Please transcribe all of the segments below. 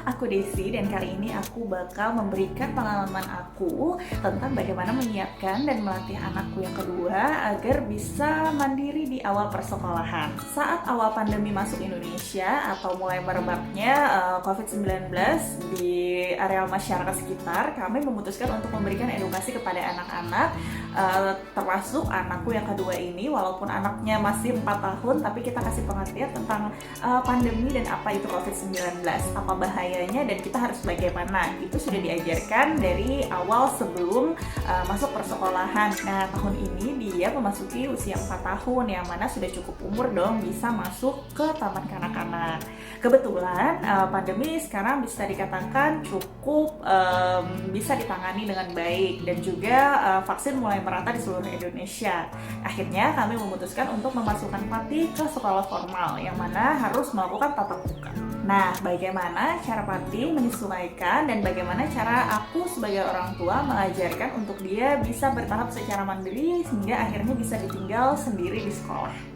aku Desi dan kali ini aku bakal memberikan pengalaman aku tentang bagaimana menyiapkan dan melatih anakku yang kedua agar bisa mandiri di awal persekolahan. Saat awal pandemi masuk Indonesia atau mulai merebaknya COVID-19 di area masyarakat sekitar, kami memutuskan untuk memberikan edukasi kepada anak-anak, termasuk anakku yang kedua ini. Walaupun anaknya masih 4 tahun, tapi kita kasih pengertian tentang pandemi dan apa itu COVID-19, apa bahayanya dan kita harus bagaimana. Itu sudah diajarkan dari awal sebelum masuk persekolahan. Nah, tahun ini dia memasuki usia 4 tahun, yang mana sudah cukup umur dong bisa masuk ke taman kanak-kanak. Kebetulan pandemi sekarang bisa dikatakan cukup bisa ditangani dengan baik dan juga vaksin mulai merata di seluruh Indonesia. Akhirnya kami memutuskan untuk memasukkan Pati ke sekolah formal yang mana harus melakukan tatap muka. Nah, bagaimana cara Pati menyesuaikan dan bagaimana cara aku sebagai orang tua mengajarkan untuk dia bisa bertahap secara mandiri sehingga akhirnya bisa ditinggal sendiri di sekolah.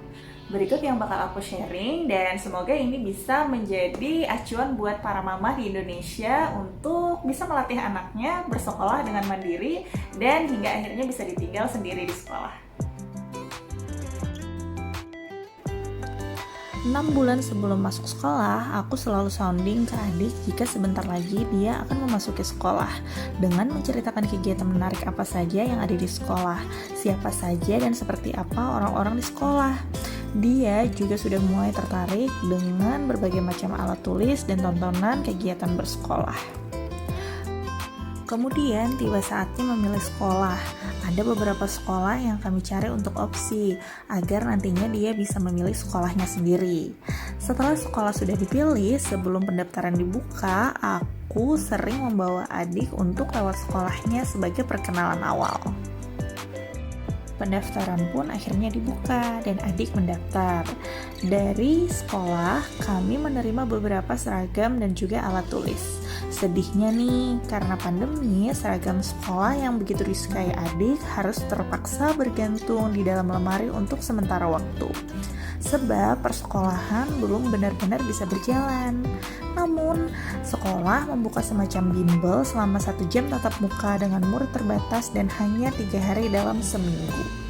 Berikut yang bakal aku sharing dan semoga ini bisa menjadi acuan buat para mama di Indonesia untuk bisa melatih anaknya bersekolah dengan mandiri dan hingga akhirnya bisa ditinggal sendiri di sekolah. 6 bulan sebelum masuk sekolah, aku selalu sounding ke adik jika sebentar lagi dia akan memasuki sekolah dengan menceritakan kegiatan menarik apa saja yang ada di sekolah, siapa saja dan seperti apa orang-orang di sekolah. Dia juga sudah mulai tertarik dengan berbagai macam alat tulis dan tontonan kegiatan bersekolah. Kemudian tiba saatnya memilih sekolah. Ada beberapa sekolah yang kami cari untuk opsi agar nantinya dia bisa memilih sekolahnya sendiri. Setelah sekolah sudah dipilih, sebelum pendaftaran dibuka, aku sering membawa adik untuk lewat sekolahnya sebagai perkenalan awal. Pendaftaran pun akhirnya dibuka dan adik mendaftar. Dari sekolah, kami menerima beberapa seragam dan juga alat tulis. Sedihnya nih, karena pandemi, seragam sekolah yang begitu disukai adik harus terpaksa bergantung di dalam lemari untuk sementara waktu. Sebab persekolahan belum benar-benar bisa berjalan. Namun, sekolah membuka semacam bimbel selama 1 jam tatap muka dengan murid terbatas dan hanya 3 hari dalam seminggu.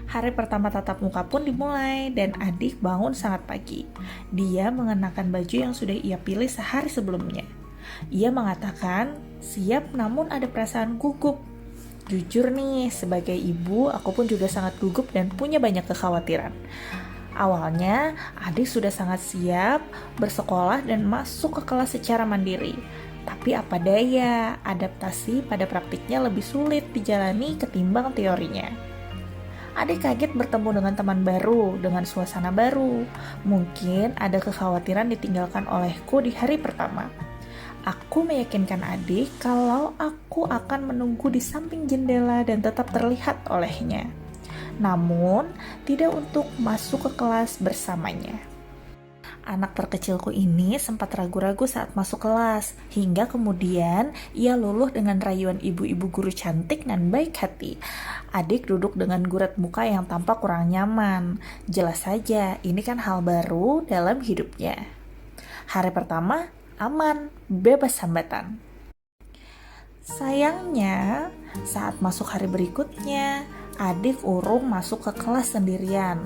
Hari pertama tatap muka pun dimulai dan adik bangun sangat pagi. Dia mengenakan baju yang sudah ia pilih sehari sebelumnya. Ia mengatakan siap namun ada perasaan gugup. Jujur nih, sebagai ibu aku pun juga sangat gugup dan punya banyak kekhawatiran. Awalnya, adik sudah sangat siap bersekolah dan masuk ke kelas secara mandiri. Tapi apa daya, adaptasi pada praktiknya lebih sulit dijalani ketimbang teorinya. Adik kaget bertemu dengan teman baru, dengan suasana baru. Mungkin ada kekhawatiran ditinggalkan olehku di hari pertama. Aku meyakinkan adik kalau aku akan menunggu di samping jendela dan tetap terlihat olehnya. Namun, tidak untuk masuk ke kelas bersamanya. Anak terkecilku ini sempat ragu-ragu saat masuk kelas, hingga kemudian ia luluh dengan rayuan ibu-ibu guru cantik dan baik hati. Adik duduk dengan gurat muka yang tampak kurang nyaman. Jelas saja, ini kan hal baru dalam hidupnya. Hari pertama, aman, bebas hambatan. Sayangnya, saat masuk hari berikutnya, adik urung masuk ke kelas sendirian.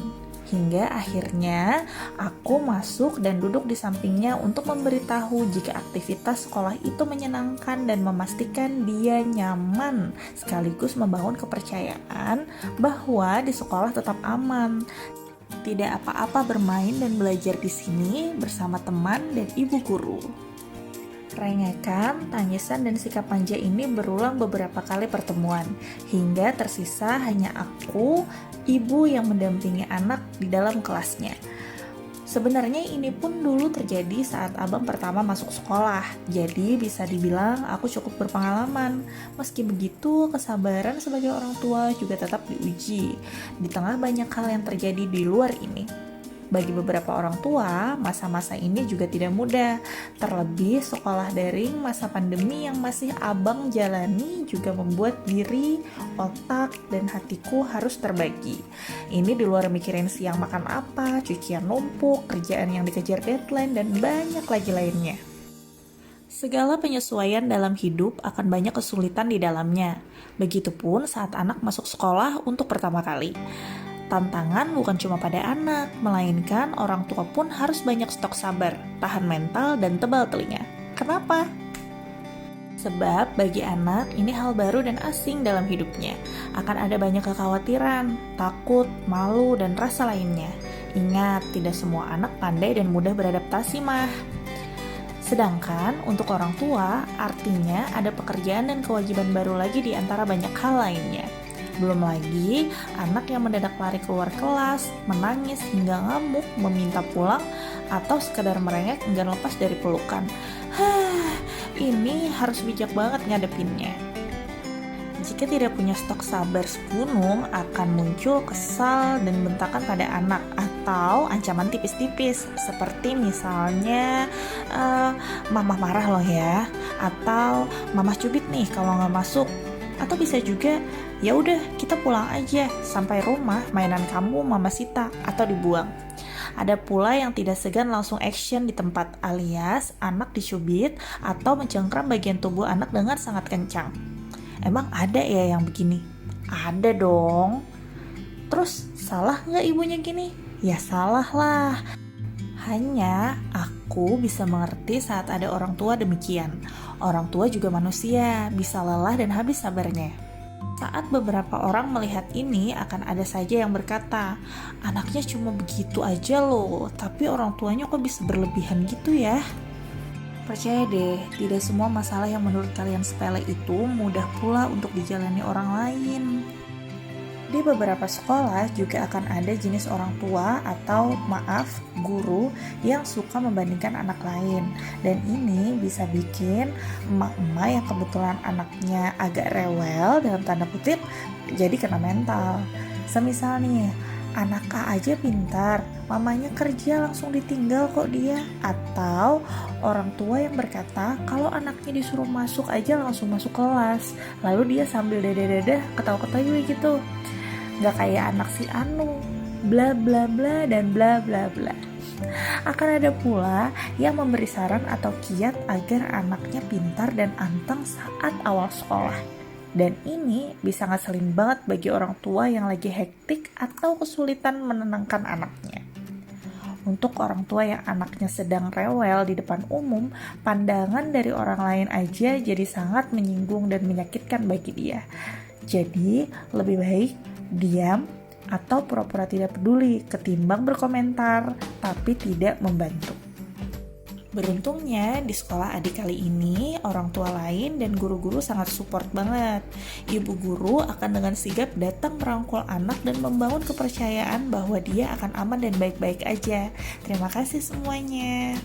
Hingga akhirnya aku masuk dan duduk di sampingnya untuk memberitahu jika aktivitas sekolah itu menyenangkan dan memastikan dia nyaman, sekaligus membangun kepercayaan bahwa di sekolah tetap aman. Tidak apa-apa bermain dan belajar di sini bersama teman dan ibu guru. Rengekan, tangisan, dan sikap manja ini berulang beberapa kali pertemuan, hingga tersisa hanya aku, ibu yang mendampingi anak di dalam kelasnya. Sebenarnya ini pun dulu terjadi saat abang pertama masuk sekolah, jadi bisa dibilang aku cukup berpengalaman. Meski begitu, kesabaran sebagai orang tua juga tetap diuji, di tengah banyak hal yang terjadi di luar ini. Bagi beberapa orang tua, masa-masa ini juga tidak mudah. Terlebih sekolah daring masa pandemi yang masih abang jalani juga membuat diri, otak, dan hatiku harus terbagi. Ini di luar mikirin siang makan apa, cucian numpuk, kerjaan yang dikejar deadline, dan banyak lagi lainnya. Segala penyesuaian dalam hidup akan banyak kesulitan di dalamnya. Begitupun saat anak masuk sekolah untuk pertama kali. Tantangan bukan cuma pada anak, melainkan orang tua pun harus banyak stok sabar, tahan mental, dan tebal telinga. Kenapa? Sebab bagi anak ini hal baru dan asing dalam hidupnya. Akan ada banyak kekhawatiran, takut, malu, dan rasa lainnya. Ingat, tidak semua anak pandai dan mudah beradaptasi mah. Sedangkan untuk orang tua, artinya ada pekerjaan dan kewajiban baru lagi di antara banyak hal lainnya. Belum lagi anak yang mendadak lari keluar kelas, menangis hingga ngamuk, meminta pulang, atau sekadar merengek enggan lepas dari pelukan. Ini harus bijak banget ngadepinnya. Jika tidak punya stok sabar segunung, akan muncul kesal dan bentakan pada anak atau ancaman tipis-tipis seperti misalnya mama marah loh ya, atau mama cubit nih kalau nggak masuk, atau bisa juga ya udah kita pulang aja, sampai rumah mainan kamu mama sita atau dibuang. Ada pula yang tidak segan langsung action di tempat, alias anak dicubit atau mencengkram bagian tubuh anak dengan sangat kencang. Emang ada ya yang begini? Ada dong. Terus salah nggak ibunya gini? Ya salah lah. Hanya aku bisa mengerti saat ada orang tua demikian. Orang tua juga manusia, bisa lelah dan habis sabarnya. Saat beberapa orang melihat ini, akan ada saja yang berkata, anaknya cuma begitu aja loh, tapi orang tuanya kok bisa berlebihan gitu ya? Percaya deh, tidak semua masalah yang menurut kalian sepele itu mudah pula untuk dijalani orang lain. Di beberapa sekolah juga akan ada jenis orang tua atau guru yang suka membandingkan anak lain. Dan ini bisa bikin emak-emak yang kebetulan anaknya agak rewel dalam tanda kutip jadi kena mental. Semisal nih, anak A aja pintar, mamanya kerja langsung ditinggal kok dia. Atau orang tua yang berkata kalau anaknya disuruh masuk aja langsung masuk kelas, lalu dia sambil dadah-dadah ketawa-ketawa gitu. Gak kayak anak si Anu, bla bla bla dan bla bla bla. Akan ada pula yang memberi saran atau kiat agar anaknya pintar dan anteng saat awal sekolah. Dan ini bisa ngeselin banget bagi orang tua yang lagi hektik atau kesulitan menenangkan anaknya. Untuk orang tua yang anaknya sedang rewel di depan umum, pandangan dari orang lain aja jadi sangat menyinggung dan menyakitkan bagi dia. Jadi lebih baik diam atau pura-pura tidak peduli ketimbang berkomentar tapi tidak membantu. Beruntungnya di sekolah adik kali ini orang tua lain dan guru-guru sangat support banget. Ibu guru akan dengan sigap datang merangkul anak dan membangun kepercayaan bahwa dia akan aman dan baik-baik aja. Terima kasih semuanya.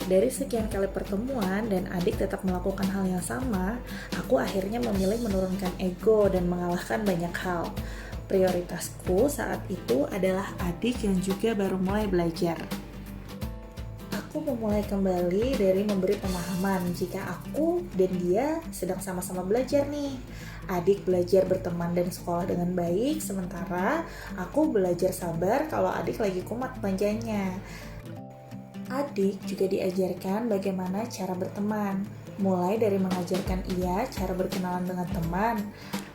Dari sekian kali pertemuan dan adik tetap melakukan hal yang sama, aku akhirnya memilih menurunkan ego dan mengalahkan banyak hal. Prioritasku saat itu adalah adik yang juga baru mulai belajar. Aku memulai kembali dari memberi pemahaman jika aku dan dia sedang sama-sama belajar nih. Adik belajar berteman dan sekolah dengan baik, sementara aku belajar sabar kalau adik lagi kumat belanjanya. Adik juga diajarkan bagaimana cara berteman, mulai dari mengajarkan ia cara berkenalan dengan teman,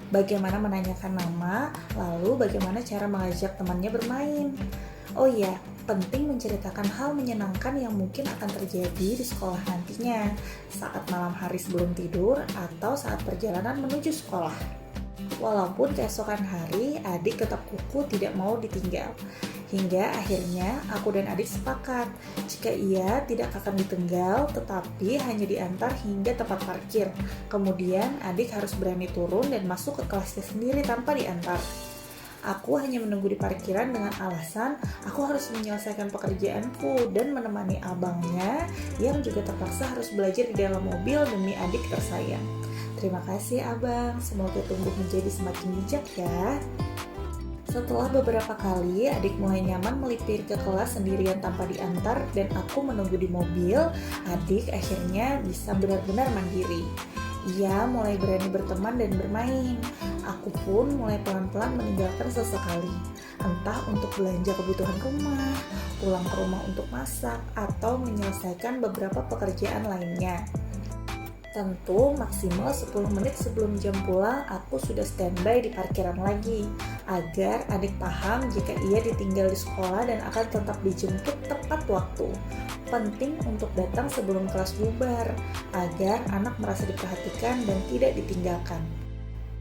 bagaimana menanyakan nama, lalu bagaimana cara mengajak temannya bermain. Oh iya, penting menceritakan hal menyenangkan yang mungkin akan terjadi di sekolah nantinya, saat malam hari sebelum tidur atau saat perjalanan menuju sekolah. Walaupun keesokan hari, adik tetap kukuh tidak mau ditinggal. Hingga akhirnya aku dan adik sepakat jika ia tidak akan ditinggal tetapi hanya diantar hingga tempat parkir. Kemudian adik harus berani turun dan masuk ke kelasnya sendiri tanpa diantar. Aku hanya menunggu di parkiran dengan alasan aku harus menyelesaikan pekerjaanku dan menemani abangnya yang juga terpaksa harus belajar di dalam mobil demi adik tersayang. Terima kasih abang, semoga tumbuh menjadi semakin bijak ya. Setelah beberapa kali, adik mulai nyaman melipir ke kelas sendirian tanpa diantar dan aku menunggu di mobil, adik akhirnya bisa benar-benar mandiri. Ia mulai berani berteman dan bermain. Aku pun mulai pelan-pelan meninggalkan sesekali, entah untuk belanja kebutuhan rumah, pulang ke rumah untuk masak, atau menyelesaikan beberapa pekerjaan lainnya. Tentu maksimal 10 menit sebelum jam pulang aku sudah standby di parkiran lagi agar adik paham jika ia ditinggal di sekolah dan akan tetap dijemput tepat waktu. Penting untuk datang sebelum kelas bubar agar anak merasa diperhatikan dan tidak ditinggalkan.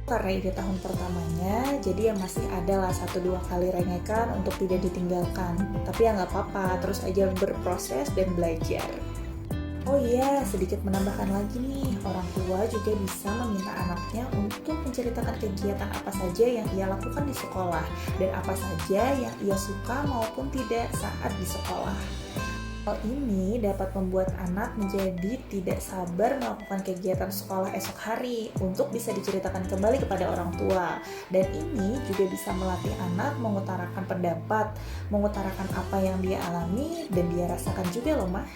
Karena ini tahun pertamanya, jadi ya masih ada lah 1-2 kali rengekan untuk tidak ditinggalkan. Tapi ya nggak apa-apa, terus aja berproses dan belajar. Oh iya, sedikit menambahkan lagi nih, orang tua juga bisa meminta anaknya untuk menceritakan kegiatan apa saja yang ia lakukan di sekolah dan apa saja yang ia suka maupun tidak saat di sekolah. Hal ini dapat membuat anak menjadi tidak sabar melakukan kegiatan sekolah esok hari untuk bisa diceritakan kembali kepada orang tua. Dan ini juga bisa melatih anak mengutarakan pendapat, mengutarakan apa yang dia alami dan dia rasakan juga loh, Mah.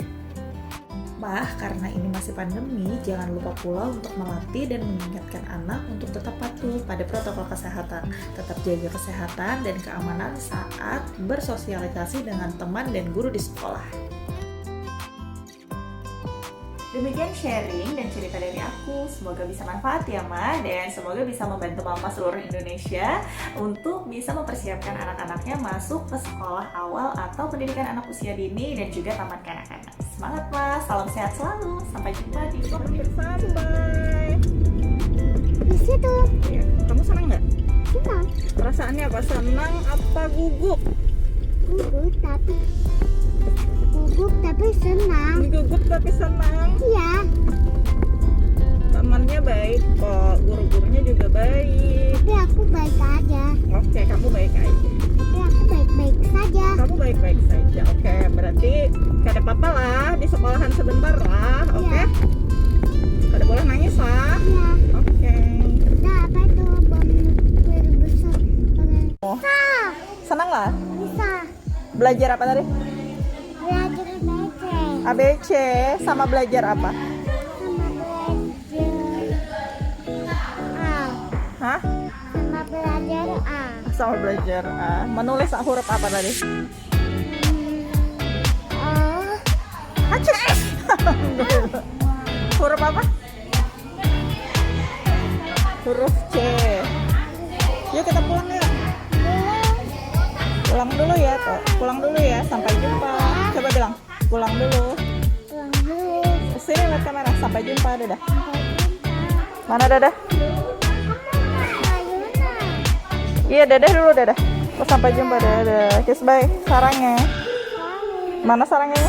Mah, karena ini masih pandemi, jangan lupa pula untuk melatih dan mengingatkan anak untuk tetap patuh pada protokol kesehatan. Tetap jaga kesehatan dan keamanan saat bersosialisasi dengan teman dan guru di sekolah. Demikian sharing dan cerita dari aku. Semoga bisa manfaat ya, Ma, dan semoga bisa membantu mama seluruh Indonesia untuk bisa mempersiapkan anak-anaknya masuk ke sekolah awal atau pendidikan anak usia dini dan juga taman kanak-kanak. Semangat, Ma. Salam sehat selalu. Sampai jumpa di video Sampai. Di situ. Ya, kamu senang nggak? Senang. Perasaannya apa? Senang apa gugup? Gugup tapi senang. Gugup tapi senang. Iya. Temannya baik kok, guru-gurunya juga baik. Tapi aku baik aja. Oke, kamu baik aja. Tapi aku baik-baik saja. Kamu baik-baik saja. Oke, berarti gak ada apa-apa lah, di sekolahan sebentar lah. Oke? Iya. Gak ada boleh nangis lah. Iya. Oke. Nah, apa itu bom nuklir besar? Oh. Bisa. Senang lah. Bisa. Belajar apa tadi? Belajar ABC. ABC sama belajar apa? Sama belajar A. Hah? Sama belajar A. Sama belajar menulis huruf apa tadi? A. Huruf apa? Huruf C. Yuk kita pulang yuk. Pulang dulu ya, toh. Pulang dulu ya. Sampai jumpa. Coba bilang, pulang dulu. Pulang dulu. Sini lihat kamera. Sampai jumpa, dadah. Sampai jumpa. Mana dadah? Ayuna. Iya, dadah dulu, dadah. Oh, sampai jumpa, dadah. Kiss bye. Sarangnya. Mana sarangnya?